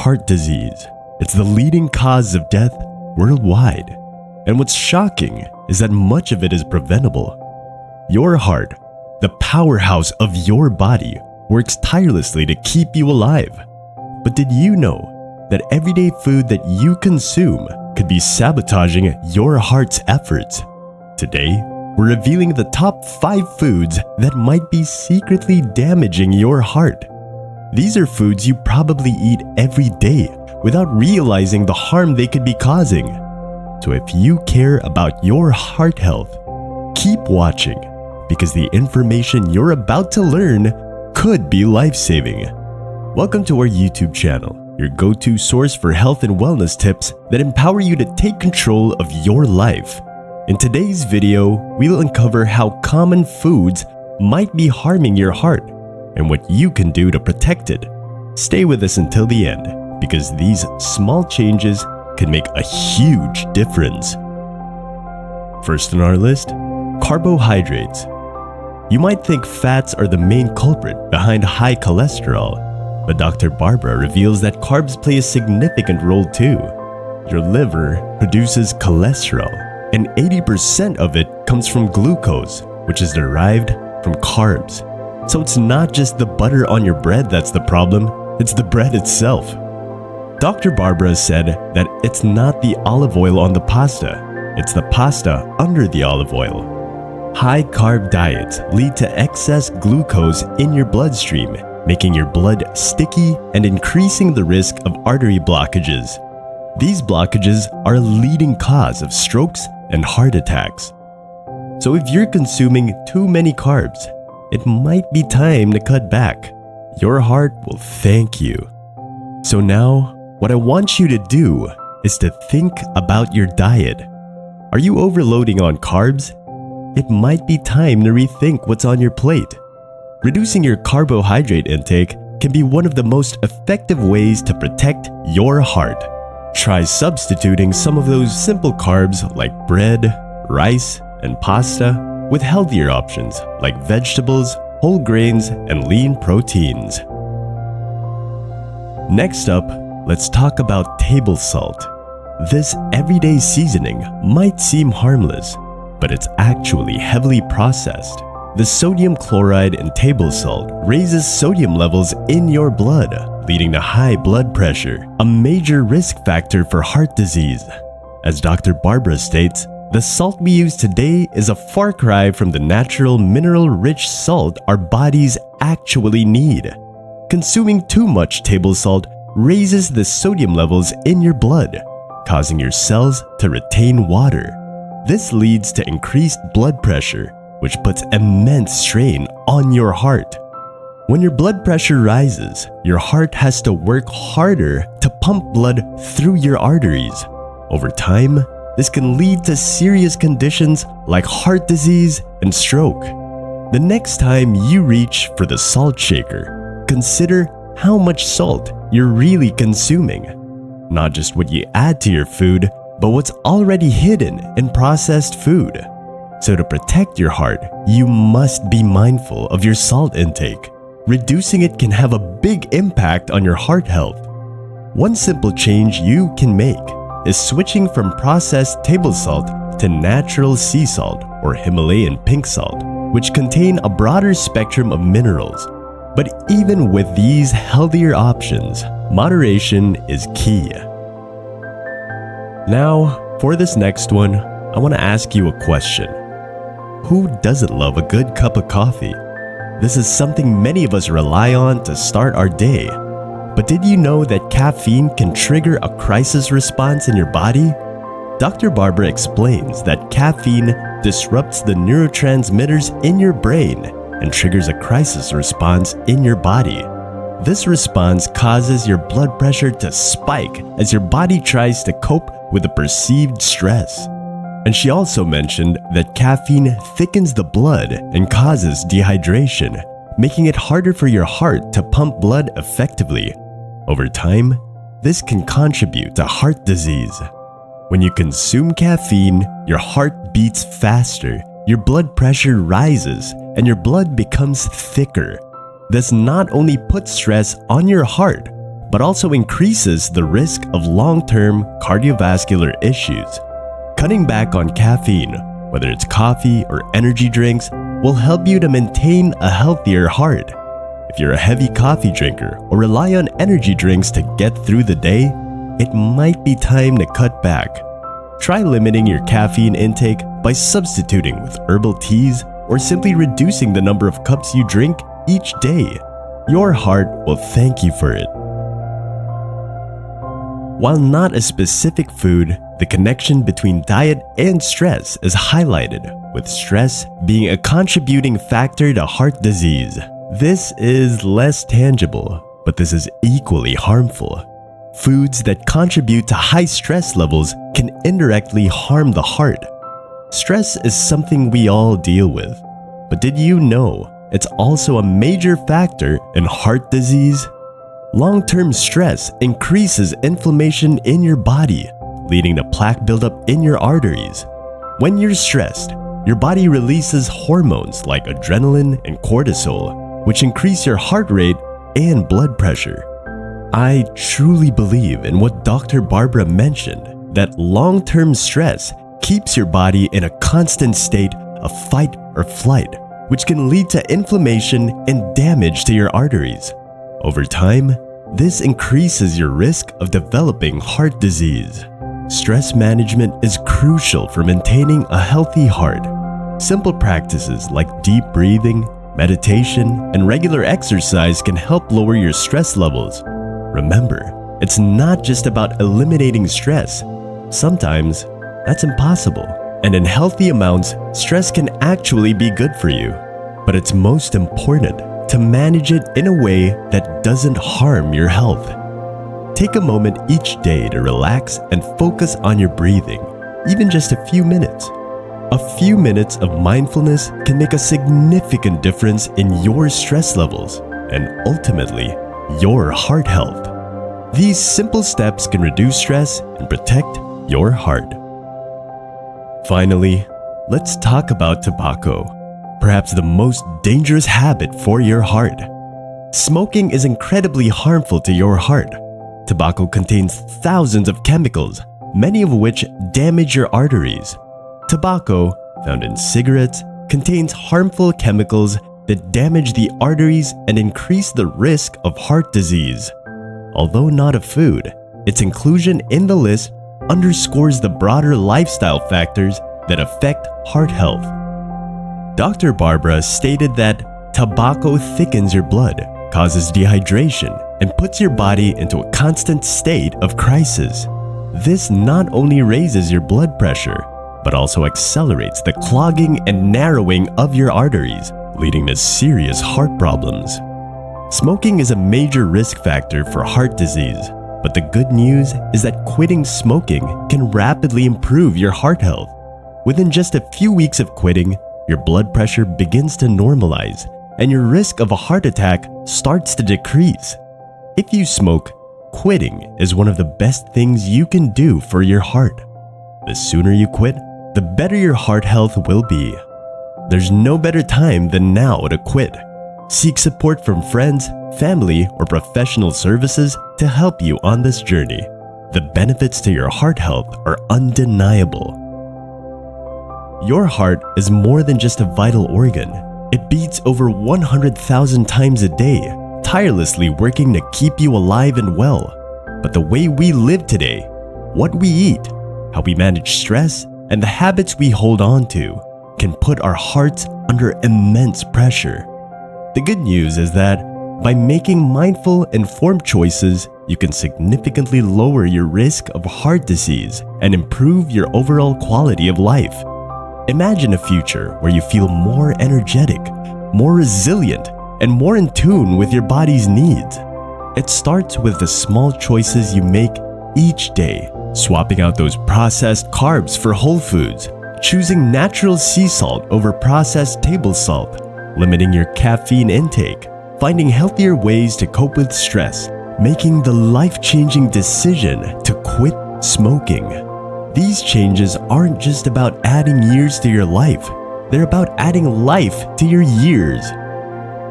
heart disease. It's the leading cause of death worldwide. And what's shocking is that much of it is preventable. Your heart, the powerhouse of your body, works tirelessly to keep you alive. But did you know that everyday food that you consume could be sabotaging your heart's efforts? Today, we're revealing the top 5 foods that might be secretly damaging your heart. These are foods you probably eat every day without realizing the harm they could be causing. So if you care about your heart health, keep watching, because the information you're about to learn could be life-saving. Welcome to our YouTube channel, your go-to source for health and wellness tips that empower you to take control of your life. In today's video, we'll uncover how common foods might be harming your heart and what you can do to protect it. Stay with us until the end, because these small changes can make a huge difference. First on our list, carbohydrates. You might think fats are the main culprit behind high cholesterol, but Dr. Barbara reveals that carbs play a significant role too. Your liver produces cholesterol, and 80% of it comes from glucose, which is derived from carbs. So it's not just the butter on your bread that's the problem, it's the bread itself. Dr. Barbara said that it's not the olive oil on the pasta, it's the pasta under the olive oil. High-carb diets lead to excess glucose in your bloodstream, making your blood sticky and increasing the risk of artery blockages. These blockages are a leading cause of strokes and heart attacks. So if you're consuming too many carbs, it might be time to cut back. Your heart will thank you. So now, what I want you to do is to think about your diet. Are you overloading on carbs? It might be time to rethink what's on your plate. Reducing your carbohydrate intake can be one of the most effective ways to protect your heart. Try substituting some of those simple carbs like bread, rice, and pasta with healthier options like vegetables, whole grains, and lean proteins. Next up, let's talk about table salt. This everyday seasoning might seem harmless, but it's actually heavily processed. The sodium chloride in table salt raises sodium levels in your blood, leading to high blood pressure, a major risk factor for heart disease. As Dr. Barbara states, the salt we use today is a far cry from the natural mineral-rich salt our bodies actually need. Consuming too much table salt raises the sodium levels in your blood, causing your cells to retain water. This leads to increased blood pressure, which puts immense strain on your heart. When your blood pressure rises, your heart has to work harder to pump blood through your arteries. Over time, this can lead to serious conditions like heart disease and stroke. The next time you reach for the salt shaker, consider how much salt you're really consuming. Not just what you add to your food, but what's already hidden in processed food. So to protect your heart, you must be mindful of your salt intake. Reducing it can have a big impact on your heart health. One simple change you can make is switching from processed table salt to natural sea salt or Himalayan pink salt, which contain a broader spectrum of minerals. But even with these healthier options, moderation is key. Now, for this next one, I want to ask you a question. Who doesn't love a good cup of coffee? This is something many of us rely on to start our day. But did you know that caffeine can trigger a crisis response in your body? Dr. Barbara explains that caffeine disrupts the neurotransmitters in your brain and triggers a crisis response in your body. This response causes your blood pressure to spike as your body tries to cope with the perceived stress. And she also mentioned that caffeine thickens the blood and causes dehydration, making it harder for your heart to pump blood effectively. Over time, this can contribute to heart disease. When you consume caffeine, your heart beats faster, your blood pressure rises, and your blood becomes thicker. This not only puts stress on your heart, but also increases the risk of long-term cardiovascular issues. Cutting back on caffeine, whether it's coffee or energy drinks, will help you to maintain a healthier heart. If you're a heavy coffee drinker or rely on energy drinks to get through the day, it might be time to cut back. Try limiting your caffeine intake by substituting with herbal teas or simply reducing the number of cups you drink each day. Your heart will thank you for it. While not a specific food, the connection between diet and stress is highlighted, with stress being a contributing factor to heart disease. This is less tangible, but this is equally harmful. Foods that contribute to high stress levels can indirectly harm the heart. Stress is something we all deal with, but did you know it's also a major factor in heart disease? Long-term stress increases inflammation in your body, leading to plaque buildup in your arteries. When you're stressed, your body releases hormones like adrenaline and cortisol, which increase your heart rate and blood pressure. I truly believe in what Dr. Barbara mentioned, that long-term stress keeps your body in a constant state of fight or flight, which can lead to inflammation and damage to your arteries. Over time, this increases your risk of developing heart disease. Stress management is crucial for maintaining a healthy heart. Simple practices like deep breathing, meditation, and regular exercise can help lower your stress levels. Remember, it's not just about eliminating stress. Sometimes that's impossible, and in healthy amounts, stress can actually be good for you. But it's most important to manage it in a way that doesn't harm your health. Take a moment each day to relax and focus on your breathing, even just a few minutes. A few minutes of mindfulness can make a significant difference in your stress levels and ultimately your heart health. These simple steps can reduce stress and protect your heart. Finally, let's talk about tobacco, perhaps the most dangerous habit for your heart. Smoking is incredibly harmful to your heart. Tobacco contains thousands of chemicals, many of which damage your arteries. Tobacco, found in cigarettes, contains harmful chemicals that damage the arteries and increase the risk of heart disease. Although not a food, its inclusion in the list underscores the broader lifestyle factors that affect heart health. Dr. Barbara stated that tobacco thickens your blood, causes dehydration, and puts your body into a constant state of crisis. This not only raises your blood pressure, but also accelerates the clogging and narrowing of your arteries, leading to serious heart problems. Smoking is a major risk factor for heart disease, but the good news is that quitting smoking can rapidly improve your heart health. Within just a few weeks of quitting, your blood pressure begins to normalize, and your risk of a heart attack starts to decrease. If you smoke, quitting is one of the best things you can do for your heart. The sooner you quit, the better your heart health will be. There's no better time than now to quit. Seek support from friends, family, or professional services to help you on this journey. The benefits to your heart health are undeniable. Your heart is more than just a vital organ. It beats over 100,000 times a day, tirelessly working to keep you alive and well. But the way we live today, what we eat, how we manage stress, and the habits we hold on to can put our hearts under immense pressure. The good news is that by making mindful, informed choices, you can significantly lower your risk of heart disease and improve your overall quality of life. Imagine a future where you feel more energetic, more resilient, and more in tune with your body's needs. It starts with the small choices you make each day, swapping out those processed carbs for whole foods, choosing natural sea salt over processed table salt, limiting your caffeine intake, finding healthier ways to cope with stress, making the life-changing decision to quit smoking. These changes aren't just about adding years to your life, they're about adding life to your years.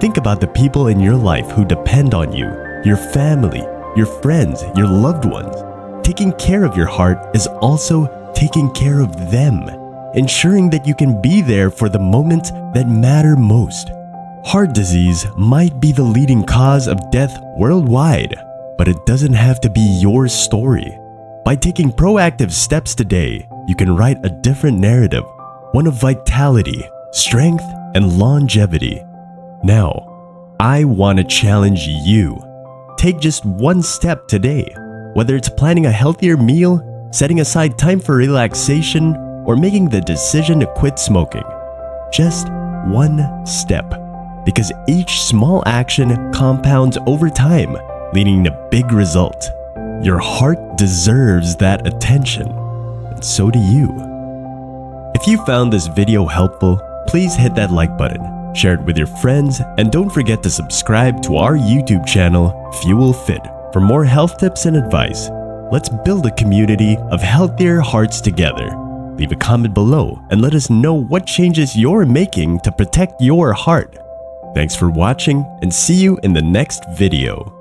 Think about the people in your life who depend on you, your family, your friends, your loved ones. Taking care of your heart is also taking care of them, ensuring that you can be there for the moments that matter most. Heart disease might be the leading cause of death worldwide, but it doesn't have to be your story. By taking proactive steps today, you can write a different narrative, one of vitality, strength, and longevity. Now, I want to challenge you. Take just one step today, whether it's planning a healthier meal, setting aside time for relaxation, or making the decision to quit smoking. Just one step, because each small action compounds over time, leading to big results. Your heart deserves that attention, and so do you. If you found this video helpful, please hit that like button, share it with your friends, and don't forget to subscribe to our YouTube channel, Fuel Fit, for more health tips and advice. Let's build a community of healthier hearts together. Leave a comment below and let us know what changes you're making to protect your heart. Thanks for watching, and see you in the next video.